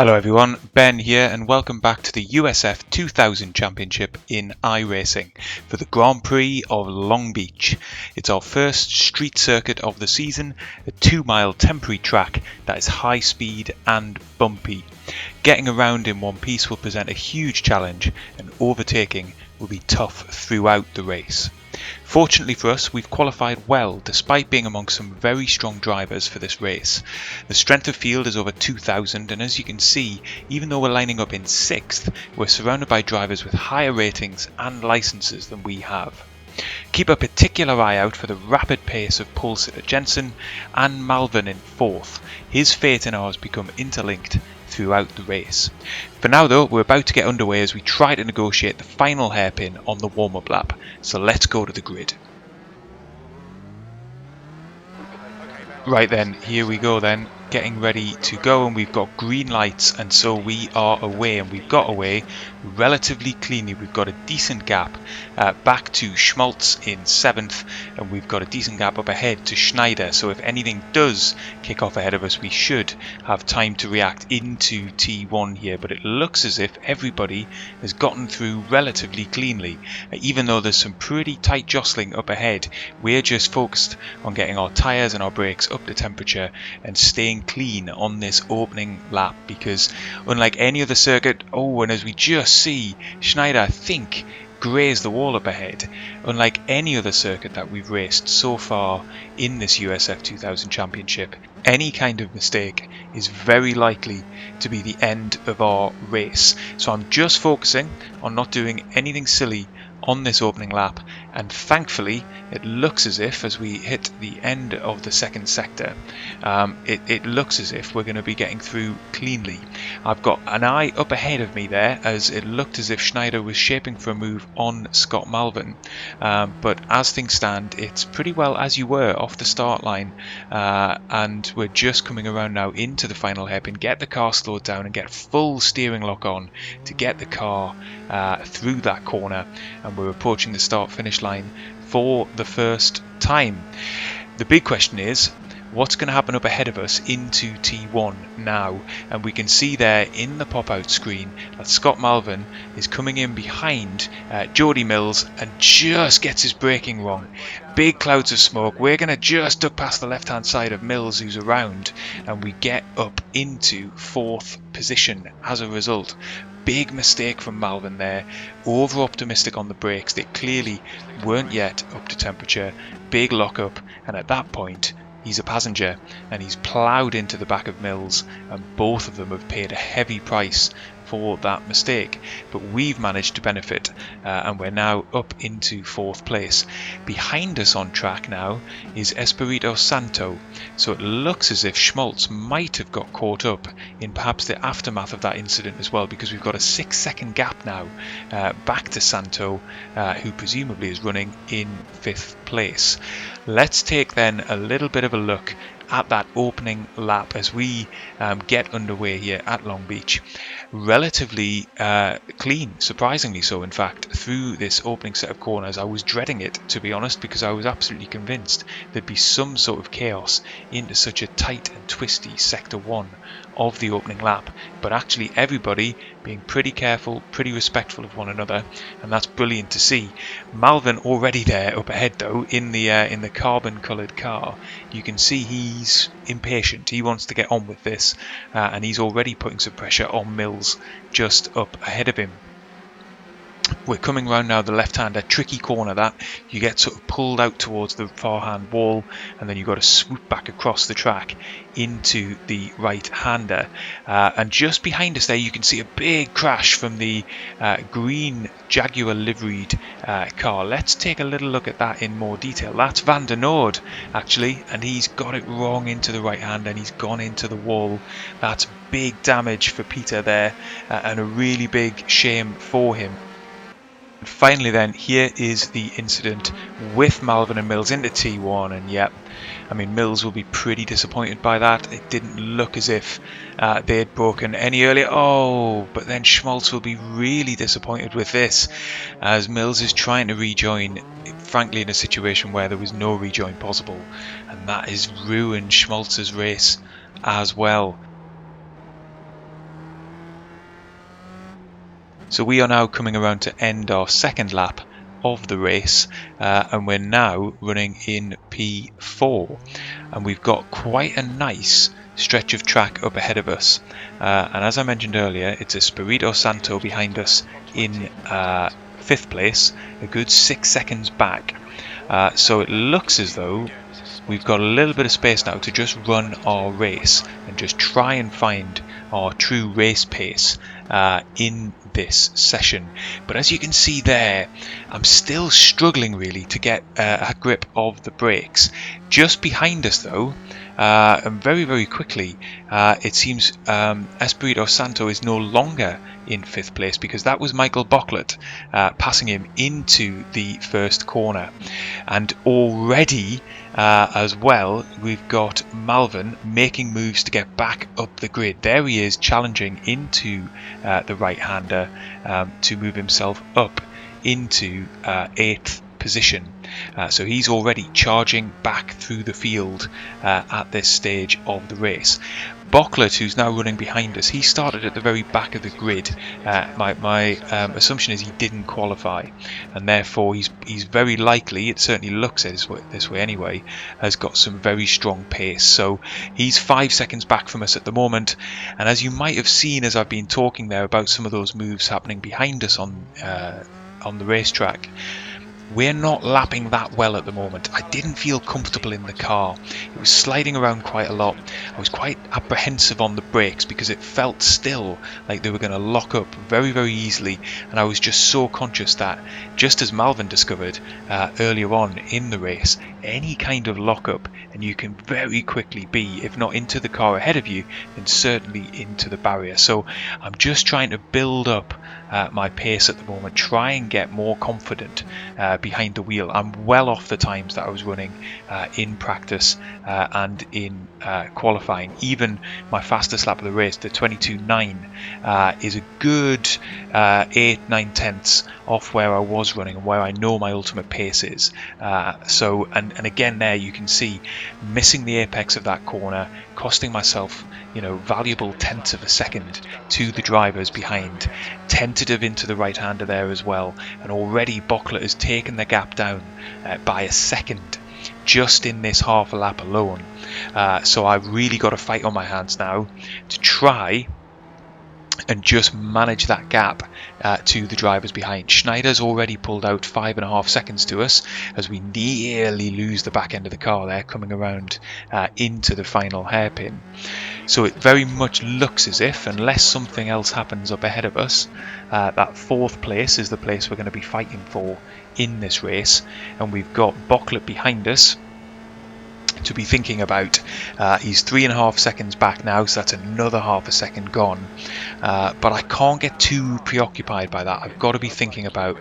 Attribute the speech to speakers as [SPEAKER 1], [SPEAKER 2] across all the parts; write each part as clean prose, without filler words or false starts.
[SPEAKER 1] Hello everyone, Ben here and welcome back to the USF 2000 Championship in iRacing for the Grand Prix of Long Beach. It's our first street circuit of the season, a 2-mile temporary track that is high speed and bumpy. Getting around in one piece will present a huge challenge and overtaking will be tough throughout the race. Fortunately for us, we've qualified well despite being among some very strong drivers for this race. The strength of field is over 2,000 and as you can see, even though we're lining up in 6th, we're surrounded by drivers with higher ratings and licenses than we have. Keep a particular eye out for the rapid pace of Paul Sitter-Jensen and Malvern in 4th. His fate and ours become interlinked throughout the race. For now though, we're about to get underway as we try to negotiate the final hairpin on the warm-up lap, so let's go to the grid. Right then, here we go then, getting ready to go, and we've got green lights and so we are away, and we've got away relatively cleanly. We've got a decent gap back to Schmaltz in 7th, and we've got a decent gap up ahead to Schneider, so if anything does kick off ahead of us we should have time to react into T1 here, but it looks as if everybody has gotten through relatively cleanly. Even though there's some pretty tight jostling up ahead, we're just focused on getting our tyres and our brakes up to temperature and staying clean on this opening lap, because unlike any other circuit, and as we just see, Schneider, I think, grazed the wall up ahead. Unlike any other circuit that we've raced so far in this USF 2000 Championship, any kind of mistake is very likely to be the end of our race. So I'm just focusing on not doing anything silly on this opening lap, and thankfully it looks as if as we hit the end of the second sector, it looks as if we're going to be getting through cleanly. I've got an eye up ahead of me there as it looked as if Schneider was shaping for a move on Scott Malvern, but as things stand it's pretty well as you were off the start line, and we're just coming around now into the final hairpin, get the car slowed down and get full steering lock on to get the car through that corner, and we're approaching the start finish line for the first time. The big question is, what's going to happen up ahead of us into T1 now? And we can see there in the pop-out screen that Scott Malvern is coming in behind Jody Mills and just gets his braking wrong. Big clouds of smoke. We're going to just duck past the left-hand side of Mills, who's around, and we get up into 4th position as a result. Big mistake from Malvern there, over optimistic on the brakes. They clearly weren't yet up to temperature. Big lockup, and at that point he's a passenger and he's ploughed into the back of Mills, and both of them have paid a heavy price for that mistake, but we've managed to benefit, and we're now up into 4th place. Behind us on track now is Espirito Santo, so it looks as if Schmaltz might have got caught up in perhaps the aftermath of that incident as well, because we've got a 6-second gap now back to Santo, who presumably is running in 5th place. Let's take then a little bit of a look at that opening lap as we get underway here at Long Beach. Relatively clean, surprisingly so in fact, through this opening set of corners. I was dreading it, to be honest, because I was absolutely convinced there'd be some sort of chaos into such a tight and twisty sector 1 of the opening lap, but actually everybody being pretty careful, pretty respectful of one another, and that's brilliant to see. Malvern already there up ahead though in the carbon coloured car. You can see he's impatient, he wants to get on with this, and he's already putting some pressure on Mills just up ahead of him. We're coming round now the left-hander, tricky corner that you get sort of pulled out towards the far-hand wall, and then you've got to swoop back across the track into the right-hander, and just behind us there you can see a big crash from the green Jaguar liveried car. Let's take a little look at that in more detail. That's Van der Noord actually, and he's got it wrong into the right hand and he's gone into the wall. That's big damage for Peter there, and a really big shame for him. And finally then, here is the incident with Malvern and Mills into T1, and yeah, I mean Mills will be pretty disappointed by that. It didn't look as if they had broken any earlier. But then Schmaltz will be really disappointed with this, as Mills is trying to rejoin, frankly in a situation where there was no rejoin possible, and that has ruined Schmaltz's race as well. So we are now coming around to end our second lap of the race, and we're now running in P4, and we've got quite a nice stretch of track up ahead of us, and as I mentioned earlier, it's Espirito Santo behind us in 5th place, a good 6 seconds back. So it looks as though we've got a little bit of space now to just run our race and just try and find our true race pace in this session. But as you can see there, I'm still struggling really to get a grip of the brakes. Just behind us though, and very quickly, it seems Espirito Santo is no longer in 5th place, because that was Michael Bocklet passing him into the first corner. And already as well, we've got Malvern making moves to get back up the grid. There he is, challenging into the right-hander to move himself up into 8th position. So he's already charging back through the field at this stage of the race. Bocklet, who's now running behind us, he started at the very back of the grid. My assumption is he didn't qualify, and therefore he's very likely, it certainly looks this way anyway, has got some very strong pace. So he's 5 seconds back from us at the moment, and as you might have seen as I've been talking there about some of those moves happening behind us on the racetrack, we're not lapping that well at the moment. I didn't feel comfortable in the car. It was sliding around quite a lot. I was quite apprehensive on the brakes because it felt still like they were going to lock up very easily, and I was just so conscious that, just as Malvern discovered earlier on in the race, any kind of lockup and you can very quickly be, if not into the car ahead of you, then certainly into the barrier. So I'm just trying to build up my pace at the moment, try and get more confident behind the wheel. I'm well off the times that I was running in practice and in qualifying. Even my fastest lap of the race, the 22.9, is a good 8-9 tenths off where I was running and where I know my ultimate pace is. So again there you can see missing the apex of that corner, costing myself valuable tenths of a second to the drivers behind. Tentative into the right-hander there as well, and already Bocklet has taken the gap down by a second just in this half a lap alone. So I've really got a fight on my hands now to try and just manage that gap to the drivers behind. Schneider's already pulled out 5.5 seconds to us as we nearly lose the back end of the car there, coming around into the final hairpin. So it very much looks as if, unless something else happens up ahead of us, that 4th place is the place we're going to be fighting for in this race. And we've got Bocklet behind us to be thinking about. He's 3.5 seconds back now, so that's another half a second gone. But I can't get too preoccupied by that. I've got to be thinking about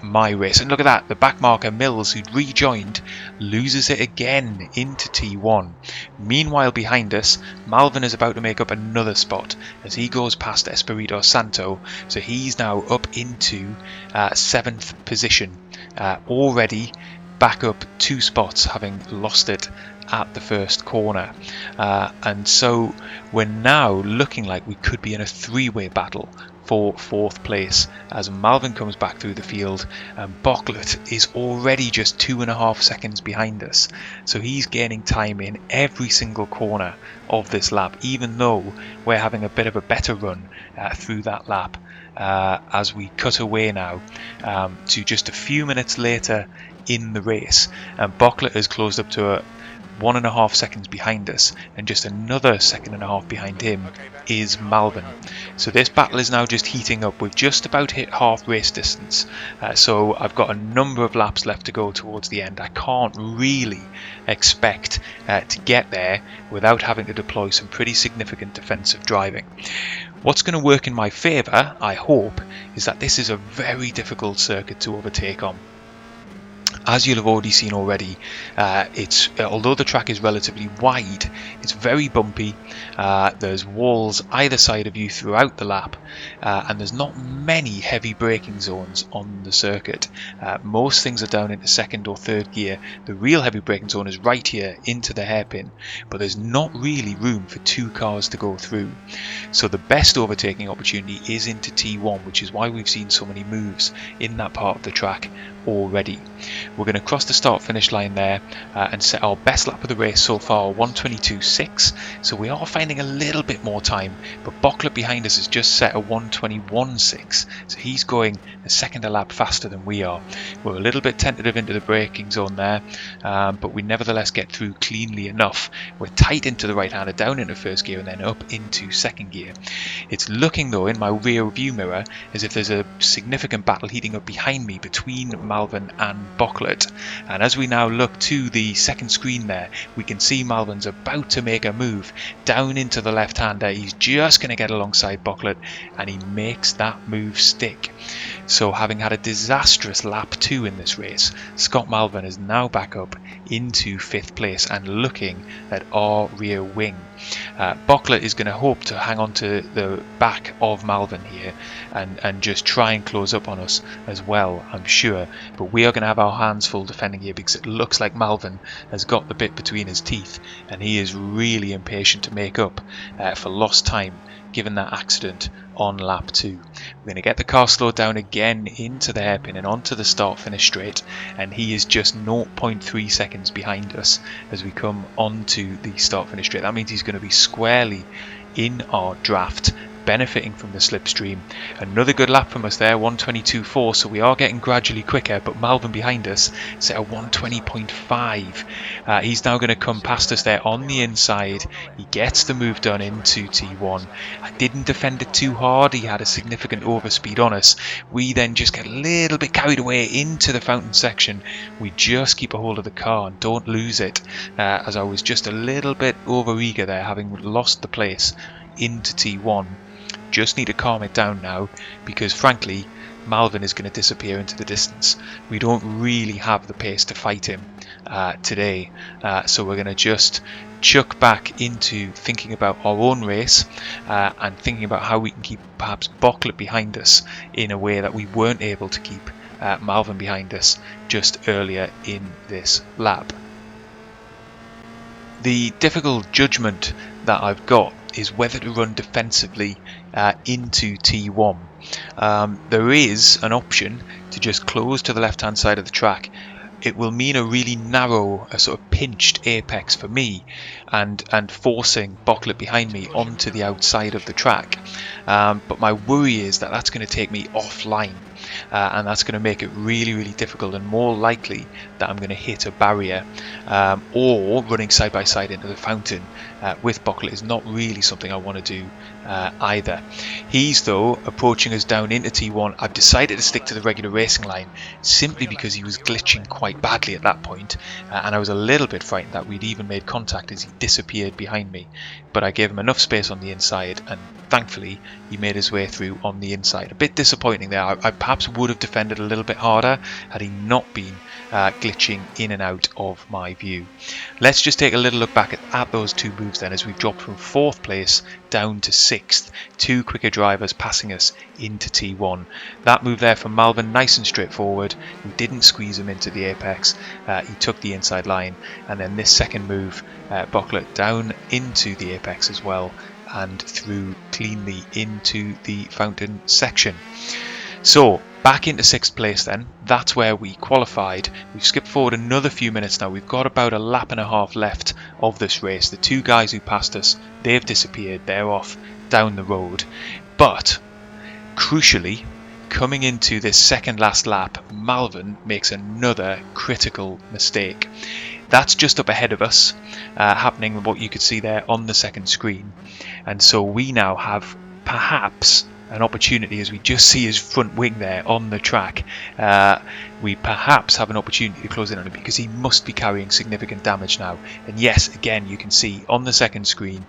[SPEAKER 1] my race. And look at that, the back marker Mills, who'd rejoined, loses it again into T1. Meanwhile behind us, Malvern is about to make up another spot as he goes past Espirito Santo, so he's now up into 7th position, already back up 2 spots, having lost it at the first corner. And so we're now looking like we could be in a 3-way battle for 4th place as Malvern comes back through the field, and Bocklet is already just 2.5 seconds behind us. So he's gaining time in every single corner of this lap, even though we're having a bit of a better run through that lap as we cut away now to just a few minutes later in the race, and Bocklet has closed up to 1.5 seconds behind us, and just another 1.5 seconds behind him is Malvern. So this battle is now just heating up. We've just about hit half race distance, so I've got a number of laps left to go towards the end. I can't really expect to get there without having to deploy some pretty significant defensive driving. What's going to work in my favour, I hope, is that this is a very difficult circuit to overtake on. As you'll have already seen already, although the track is relatively wide, it's very bumpy. There's walls either side of you throughout the lap, and there's not many heavy braking zones on the circuit. Most things are down into second or third gear. The real heavy braking zone is right here into the hairpin, but there's not really room for two cars to go through. So the best overtaking opportunity is into T1, which is why we've seen so many moves in that part of the track already. We're going to cross the start finish line there and set our best lap of the race so far, 1:22.6. So we are finding a little bit more time, but Bocklet behind us has just set a 1:21.6, so he's going a second a lap faster than we are. We're a little bit tentative into the braking zone there, but we nevertheless get through cleanly enough. We're tight into the right hander, down into first gear and then up into second gear. It's looking though in my rear view mirror as if there's a significant battle heating up behind me between Malvern and Bocklet, and as we now look to the second screen there, we can see Malvern's about to make a move down into the left hander. He's just going to get alongside Bocklet, and he makes that move stick. So having had a disastrous lap 2 in this race, Scott Malvern is now back up into 5th place and looking at our rear wing. Bocklet is going to hope to hang on to the back of Malvern here and just try and close up on us as well, I'm sure. But we are going to have our hands full defending here because it looks like Malvern has got the bit between his teeth and he is really impatient to make up for lost time given that accident on lap 2. We're going to get the car slowed down again into the hairpin and onto the start finish straight, and he is just 0.3 seconds behind us as we come onto the start finish straight. That means he's going to be squarely in our draft, benefiting from the slipstream. Another good lap from us there, 1:22.4, so we are getting gradually quicker, but Malvern behind us set a 1:20.5. He's now going to come past us there on the inside. He gets the move done into T1. I didn't defend it too hard. He had a significant overspeed on us. We then just get a little bit carried away into the fountain section. We just keep a hold of the car and don't lose it, as I was just a little bit over eager there, having lost the place into T1. Just need to calm it down now because frankly Malvern is going to disappear into the distance. We don't really have the pace to fight him today, so we're going to just chuck back into thinking about our own race and thinking about how we can keep perhaps Bocklet behind us in a way that we weren't able to keep Malvern behind us just earlier in this lap. The difficult judgment that I've got is whether to run defensively into T1. There is an option to just close to the left hand side of the track. It will mean a really narrow, a sort of pinched apex for me and forcing Bocklet behind me onto the outside of the track. But my worry is that that's going to take me offline. And that's going to make it really, really difficult and more likely that I'm going to hit a barrier, or running side by side into the fountain with Bocklet is not really something I want to do either. He's though approaching us down into T1. I've decided to stick to the regular racing line simply because he was glitching quite badly at that point, and I was a little bit frightened that we'd even made contact as he disappeared behind me, but I gave him enough space on the inside and thankfully he made his way through on the inside. A bit disappointing there. I perhaps would have defended a little bit harder had he not been glitching in and out of my view. Let's just take a little look back at those two moves then, as we've dropped from 4th place down to 6th. Two quicker drivers passing us into T1. That move there from Malvern, nice and straightforward. We didn't squeeze him into the apex. He took the inside line, and then this second move, Bocklet down into the apex as well and through cleanly into the fountain section. So back into 6th place then, that's where we qualified. We've skipped forward another few minutes now. We've got about a lap and a half left of this race. The two guys who passed us, they've disappeared. They're off down the road. But crucially, coming into this second last lap, Malvern makes another critical mistake. That's just up ahead of us, happening what you could see there on the second screen. And so we now have perhaps an opportunity, as we just see his front wing there on the track. We perhaps have an opportunity to close in on him because he must be carrying significant damage now. And yes, again, you can see on the second screen,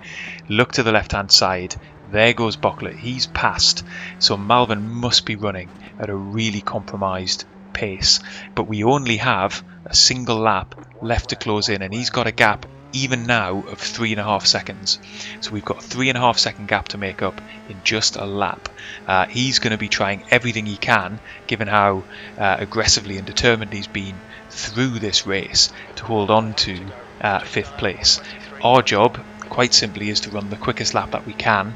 [SPEAKER 1] look to the left hand side, there goes Bocklet, he's passed. So Malvern must be running at a really compromised pace, but we only have a single lap left to close in, and he's got a gap even now of 3.5 seconds. So we've got a 3.5 second gap to make up in just a lap. He's going to be trying everything he can, given how aggressively and determined he's been through this race, to hold on to 5th place. Our job, quite simply, is to run the quickest lap that we can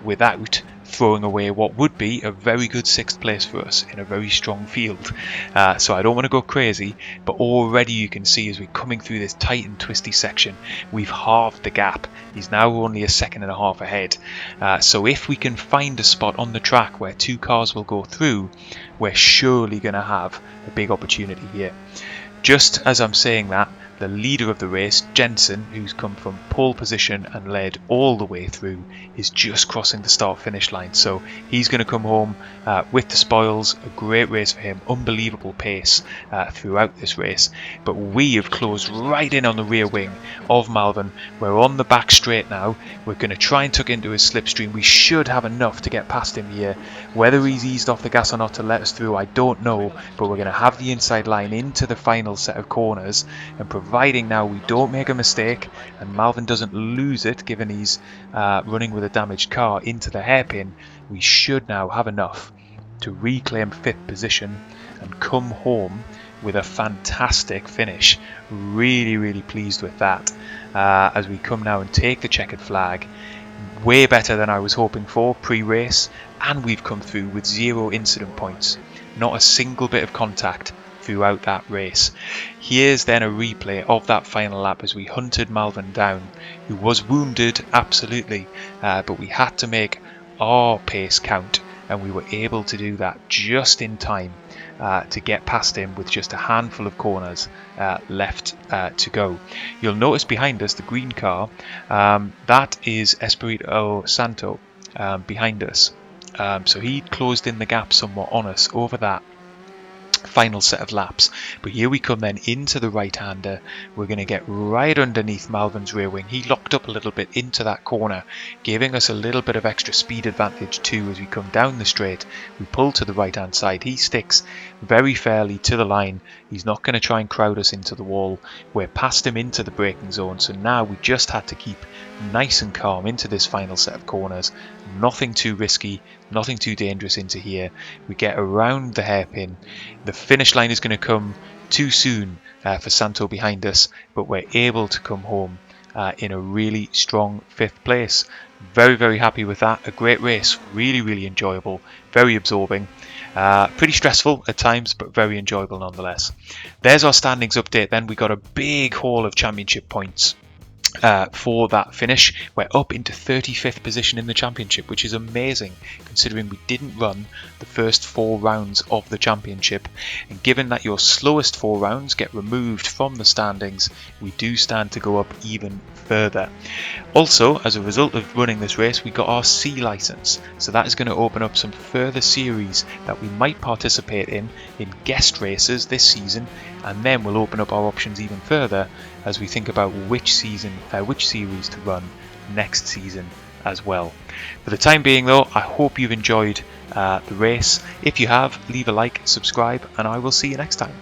[SPEAKER 1] without throwing away what would be a very good 6th place for us in a very strong field. So I don't want to go crazy, but already you can see as we're coming through this tight and twisty section, we've halved the gap. He's now only a 1.5 seconds ahead. So if we can find a spot on the track where 2 cars will go through, we're surely going to have a big opportunity here. Just as I'm saying that, the leader of the race, Jensen, who's come from pole position and led all the way through, is just crossing the start-finish line. So he's going to come home with the spoils. A great race for him, unbelievable pace throughout this race. But we have closed right in on the rear wing of Malvern. We're on the back straight now. We're going to try and tuck into his slipstream. We should have enough to get past him here. Whether he's eased off the gas or not to let us through, I don't know. But we're going to have the inside line into the final set of corners, and providing now we don't make a mistake and Malvern doesn't lose it, given he's running with a damaged car, into the hairpin, we should now have enough to reclaim 5th position and come home with a fantastic finish. Really pleased with that as we come now and take the checkered flag. Way better than I was hoping for pre-race, and we've come through with 0 incident points, not a single bit of contact throughout that race. Here's then a replay of that final lap as we hunted Malvern down, who was wounded, absolutely, but we had to make our pace count, and we were able to do that just in time to get past him with just a handful of corners left to go. You'll notice behind us the green car, that is Espirito Santo behind us. So he closed in the gap somewhat on us over that final set of laps. But here we come then into the right-hander. We're going to get right underneath Malvern's rear wing. He locked up a little bit into that corner, giving us a little bit of extra speed advantage too as we come down the straight. We pull to the right-hand side. He sticks very fairly to the line. He's not going to try and crowd us into the wall. We're past him into the braking zone, so now we just had to keep nice and calm into this final set of corners. Nothing too risky, nothing too dangerous into here. We get around the hairpin. The finish line is going to come too soon for Santo behind us, but we're able to come home in a really strong 5th place. Very happy with that. A great race, really enjoyable, very absorbing, pretty stressful at times, but very enjoyable nonetheless. There's our standings update then. We got a big haul of championship points for that finish. We're up into 35th position in the championship, which is amazing considering we didn't run the first 4 rounds of the championship, and given that your slowest 4 rounds get removed from the standings, we do stand to go up even further. Also, as a result of running this race, we got our C license, so that is going to open up some further series that we might participate in guest races this season, and then we'll open up our options even further as we think about which series to run next season as well. For the time being though, I hope you've enjoyed the race. If you have, leave a like, subscribe, and I will see you next time.